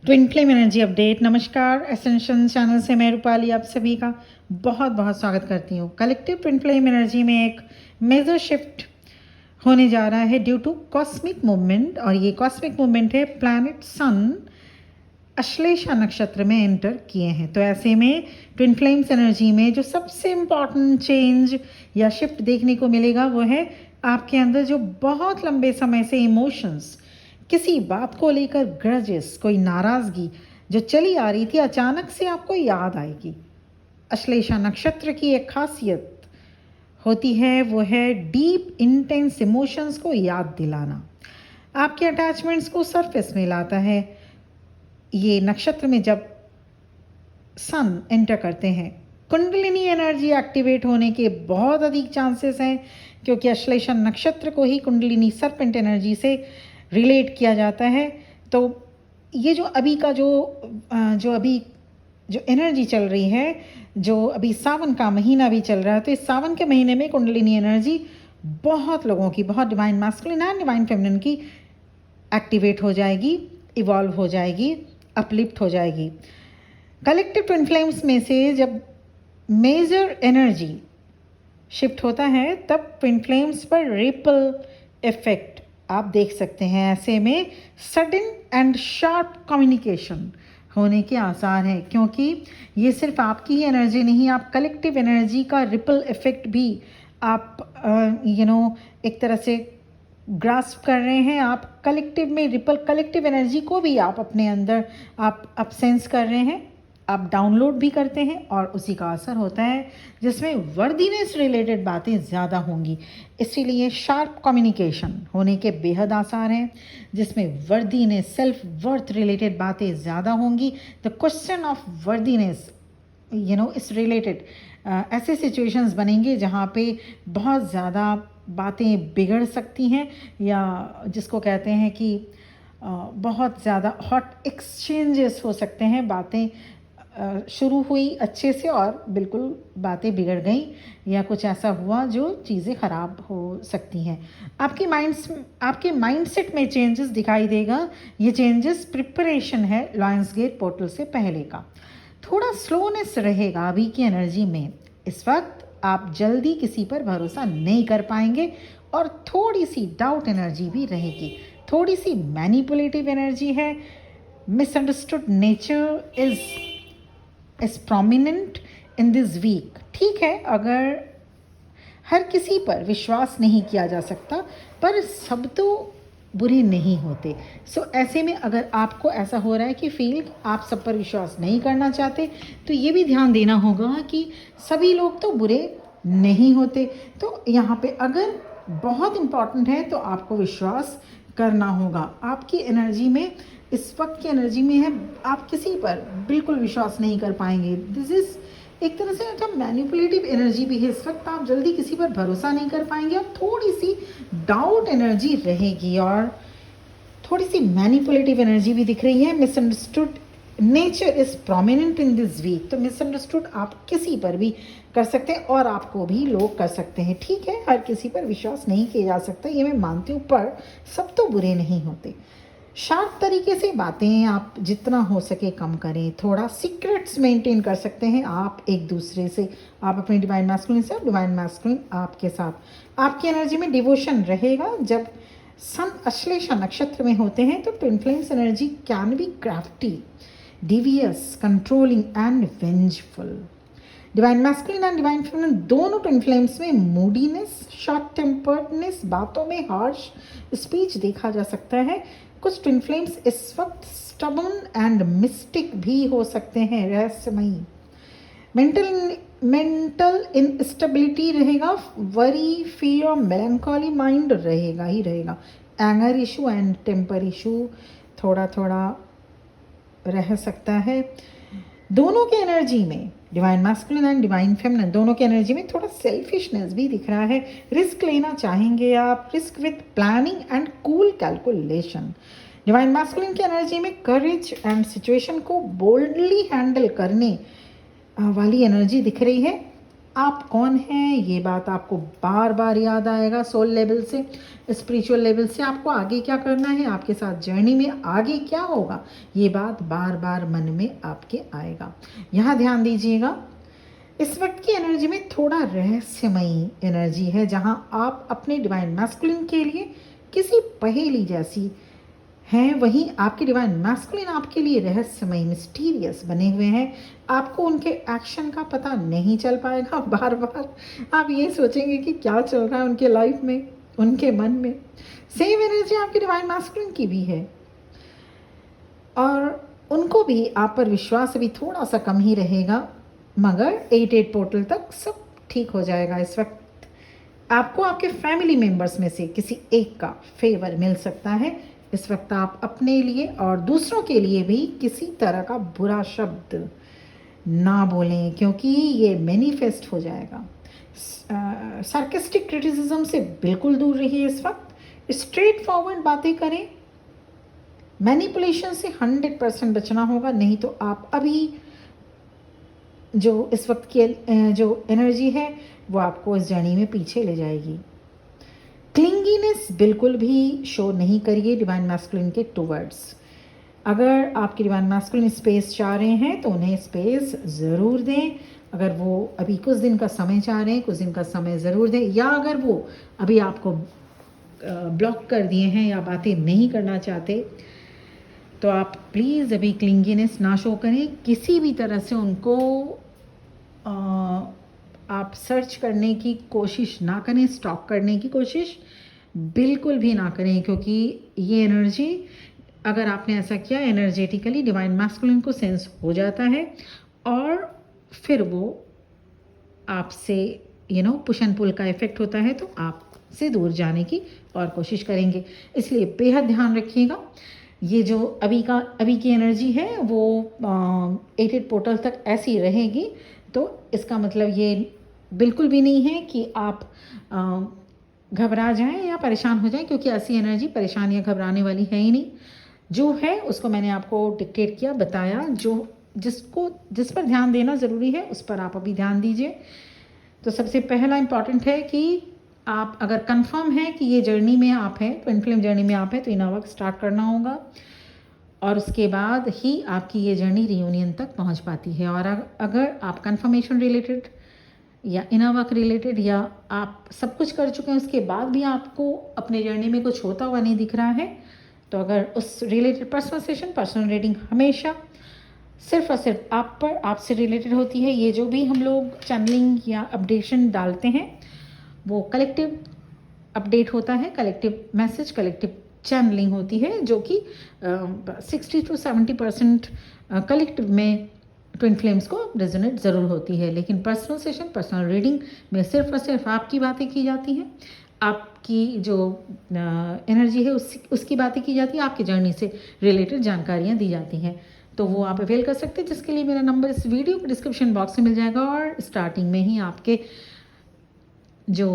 Twin flame energy update. नमस्कार, ascension channel से मैं रूपाली आप सभी का बहुत बहुत स्वागत करती हूँ। कलेक्टिव ट्विन फ्लेम एनर्जी में एक मेजर शिफ्ट होने जा रहा है ड्यू टू कॉस्मिक मूवमेंट, और ये कॉस्मिक मूवमेंट है प्लैनेट सन अश्लेषा नक्षत्र में एंटर किए हैं। तो ऐसे में ट्विन फ्लेम्स एनर्जी में जो सबसे इम्पॉर्टेंट चेंज या शिफ्ट देखने को मिलेगा वो है आपके अंदर जो बहुत लंबे समय से इमोशंस, किसी बात को लेकर ग्रजेस, कोई नाराज़गी जो चली आ रही थी, अचानक से आपको याद आएगी। अश्लेषा नक्षत्र की एक खासियत होती है वो है डीप इंटेंस इमोशंस को याद दिलाना, आपके अटैचमेंट्स को सरफेस में लाता है। ये नक्षत्र में जब सन एंटर करते हैं, कुंडलिनी एनर्जी एक्टिवेट होने के बहुत अधिक चांसेस हैं, क्योंकि अश्लेषा नक्षत्र को ही कुंडलिनी सर्पेंट एनर्जी से रिलेट किया जाता है। तो ये जो अभी का जो एनर्जी चल रही है, जो अभी सावन का महीना भी चल रहा है, तो इस सावन के महीने में कुंडलिनी एनर्जी बहुत लोगों की, बहुत divine masculine and divine feminine की एक्टिवेट हो जाएगी, इवॉल्व हो जाएगी, अपलिफ्ट हो जाएगी। कलेक्टिव ट्विन फ्लेम्स में से जब मेजर एनर्जी शिफ्ट होता है तब ट्विन फ्लेम्स पर रिपल इफेक्ट आप देख सकते हैं। ऐसे में सडन एंड शार्प कम्युनिकेशन होने के आसार हैं, क्योंकि ये सिर्फ आपकी ही एनर्जी नहीं, आप कलेक्टिव एनर्जी का रिपल इफेक्ट भी आप एक तरह से ग्रास्प कर रहे हैं। आप कलेक्टिव में कलेक्टिव एनर्जी को भी आप अपने अंदर आप सेंस कर रहे हैं, आप डाउनलोड भी करते हैं, और उसी का असर होता है जिसमें वर्दीनेस रिलेटेड बातें ज़्यादा होंगी। इसीलिए शार्प कम्युनिकेशन होने के बेहद आसार हैं, जिसमें वर्दीनेस, सेल्फ वर्थ रिलेटेड बातें ज़्यादा होंगी। द क्वेश्चन ऑफ वर्दीनेस इस रिलेटेड ऐसे सिचुएशंस बनेंगे जहाँ पे बहुत ज़्यादा बातें बिगड़ सकती हैं, या जिसको कहते हैं कि बहुत ज़्यादा हॉट एक्सचेंजेस हो सकते हैं। बातें शुरू हुई अच्छे से और बिल्कुल बातें बिगड़ गई, या कुछ ऐसा हुआ जो चीज़ें ख़राब हो सकती हैं। आपके माइंडसेट में चेंजेस दिखाई देगा। ये चेंजेस प्रिपरेशन है लायंस गेट पोर्टल से पहले का। थोड़ा स्लोनेस रहेगा अभी की एनर्जी में। इस वक्त आप जल्दी किसी पर भरोसा नहीं कर पाएंगे, और थोड़ी सी डाउट एनर्जी भी रहेगी, थोड़ी सी मैनिपुलेटिव एनर्जी है। Misunderstood nature is prominent in this week. ठीक है, अगर हर किसी पर विश्वास नहीं किया जा सकता, पर सब तो बुरे नहीं होते। ऐसे में अगर आपको ऐसा हो रहा है कि फील आप सब पर विश्वास नहीं करना चाहते, तो ये भी ध्यान देना होगा कि सभी लोग तो बुरे नहीं होते। तो यहाँ पे अगर बहुत इम्पॉर्टेंट है तो आपको विश्वास करना होगा। आपकी एनर्जी में, इस वक्त की एनर्जी में है, आप किसी पर बिल्कुल विश्वास नहीं कर पाएंगे। दिस इज़ एक तरह से जब मैनिपुलेटिव एनर्जी भी है। इस वक्त आप जल्दी किसी पर भरोसा नहीं कर पाएंगे, और थोड़ी सी डाउट एनर्जी रहेगी, और थोड़ी सी मैनिपुलेटिव एनर्जी भी दिख रही है। Misunderstood nature is prominent in this week. तो मिसअंडरस्टूड आप किसी पर भी कर सकते हैं, और आपको भी लोग कर सकते हैं। ठीक है, हर किसी पर विश्वास नहीं किया जा सकता, ये मैं मानती हूँ, पर सब तो बुरे नहीं होते। शार्प तरीके से बातें आप जितना हो सके कम करें। थोड़ा सीक्रेट्स मेंटेन कर सकते हैं आप एक दूसरे से, आप अपने डिवाइन मैस्कुलिन से, डिवाइन मैस्कुलिन आपके साथ। आपकी एनर्जी में डिवोशन रहेगा। जब सन अश्लेषा नक्षत्र में होते हैं तो twin flames energy can be crafty, devious, controlling and vengeful. Divine masculine and divine feminine दोनों ट्विन फ्लेम्स में मूडीनेस, शॉर्ट टेम्पर्डनेस, बातों में हार्श स्पीच देखा जा सकता है। कुछ ट्विन फ्लेम्स इस वक्त स्टबर्न एंड मिस्टिक भी हो सकते हैं, रहस्यमयी। मेंटल इनस्टेबिलिटी रहेगा, वरी, फियर, मेलंकॉली माइंड रहेगा ही रहेगा। Anger issue and temper issue थोड़ा थोड़ा रह सकता है। दोनों के एनर्जी में, divine masculine and divine feminine दोनों की एनर्जी में थोड़ा सेल्फिशनेस भी दिख रहा है। रिस्क लेना चाहेंगे आप, risk with planning and cool calculation. Divine masculine की एनर्जी में करेज एंड सिचुएशन को बोल्डली हैंडल करने वाली एनर्जी दिख रही है। आप कौन हैं, ये बात आपको बार बार याद आएगा। सोल लेवल से, स्पिरिचुअल लेवल से आपको आगे क्या करना है, आपके साथ जर्नी में आगे क्या होगा, ये बात बार बार मन में आपके आएगा। यहाँ ध्यान दीजिएगा, इस वक्त की एनर्जी में थोड़ा रहस्यमयी एनर्जी है, जहां आप अपने डिवाइन मैस्कुलिन के लिए किसी पहेली जैसी हैं, वहीं आपके डिवाइन मैस्कुलिन आपके लिए रहस्यमयी, मिस्टीरियस बने हुए हैं। आपको उनके एक्शन का पता नहीं चल पाएगा। बार बार आप ये सोचेंगे कि क्या चल रहा है उनके लाइफ में, उनके मन में। सेम एनर्जी आपके डिवाइन मैस्कुलिन की भी है, और उनको भी आप पर विश्वास अभी थोड़ा सा कम ही रहेगा, मगर 8-8 पोर्टल तक सब ठीक हो जाएगा। इस वक्त आपको आपके फैमिली मेम्बर्स में से किसी एक का फेवर मिल सकता है। इस वक्त आप अपने लिए और दूसरों के लिए भी किसी तरह का बुरा शब्द ना बोलें, क्योंकि ये मैनिफेस्ट हो जाएगा। सार्केस्टिक क्रिटिसिज्म से बिल्कुल दूर रहिए इस वक्त। स्ट्रेट फॉरवर्ड बातें करें। मैनिपुलेशन से 100% बचना होगा, नहीं तो आप अभी जो इस वक्त की जो एनर्जी है वो आपको इस जर्नी में पीछे ले जाएगी। क्लिंगीनेस बिल्कुल भी शो नहीं करिए डिवाइन मैस्कुलिन के टूवर्ड्स। अगर आपके डिवाइन मैस्कुलिन स्पेस चाह रहे हैं तो उन्हें स्पेस ज़रूर दें। अगर वो अभी कुछ दिन का समय चाह रहे हैं, कुछ दिन का समय ज़रूर दें। या अगर वो अभी आपको ब्लॉक कर दिए हैं या बातें नहीं करना चाहते, तो आप प्लीज़ अभी क्लिंगीनेस ना शो करें। किसी भी तरह से उनको आप सर्च करने की कोशिश ना करें, स्टॉक करने की कोशिश बिल्कुल भी ना करें, क्योंकि ये एनर्जी, अगर आपने ऐसा किया, एनर्जेटिकली डिवाइन मैस्कुलिन को सेंस हो जाता है और फिर वो आपसे पुश एंड पुल का इफ़ेक्ट होता है, तो आपसे दूर जाने की और कोशिश करेंगे। इसलिए बेहद ध्यान रखिएगा। ये जो अभी की एनर्जी है वो 8-8 पोर्टल तक ऐसी रहेगी, तो इसका मतलब ये बिल्कुल भी नहीं है कि आप घबरा जाएं या परेशान हो जाएं, क्योंकि ऐसी एनर्जी परेशान या घबराने वाली है ही नहीं। जो है उसको मैंने आपको डिक्टेट किया, बताया। जिस पर ध्यान देना ज़रूरी है उस पर आप अभी ध्यान दीजिए। तो सबसे पहला इम्पॉर्टेंट है कि आप अगर कंफर्म है कि ये जर्नी में आप हैं, ट्विन फ्लेम जर्नी में आप हैं, तो इनर वर्क स्टार्ट करना होगा, और उसके बाद ही आपकी ये जर्नी रियूनियन तक पहुंच पाती है। और अगर आप कंफर्मेशन रिलेटेड या इनर वर्क रिलेटेड या आप सब कुछ कर चुके हैं, उसके बाद भी आपको अपने जर्नी में कुछ होता हुआ नहीं दिख रहा है, तो अगर उस related personal session, personal reading हमेशा सिर्फ और सिर्फ आपसे रिलेटेड होती है। ये जो भी हम लोग चैनलिंग या अपडेशन डालते हैं वो कलेक्टिव अपडेट होता है, कलेक्टिव मैसेज, कलेक्टिव चैनलिंग होती है, जो कि 60 to 70% कलेक्टिव में ट्विन फ्लेम्स को रेजोनेट ज़रूर होती है। लेकिन पर्सनल सेशन, पर्सनल रीडिंग में सिर्फ और सिर्फ आपकी बातें की जाती हैं, आपकी जो एनर्जी है उसकी बातें की जाती है, आपकी जर्नी से रिलेटेड जानकारियाँ दी जाती हैं। तो वो आप अवेल कर सकते हैं, जिसके लिए मेरा नंबर इस वीडियो के डिस्क्रिप्शन बॉक्स में मिल जाएगा, और स्टार्टिंग में ही आपके जो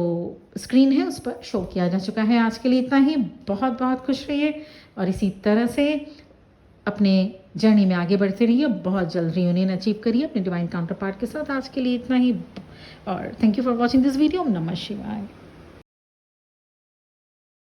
स्क्रीन है उस पर शो किया जा चुका है। आज के लिए इतना ही। बहुत बहुत खुश रहिए और इसी तरह से अपने जर्नी में आगे बढ़ते रहिए। बहुत जल्द रियूनियन अचीव करिए अपने डिवाइन काउंटर पार्ट के साथ। आज के लिए इतना ही, और thank you for watching this video. नमः शिवाय।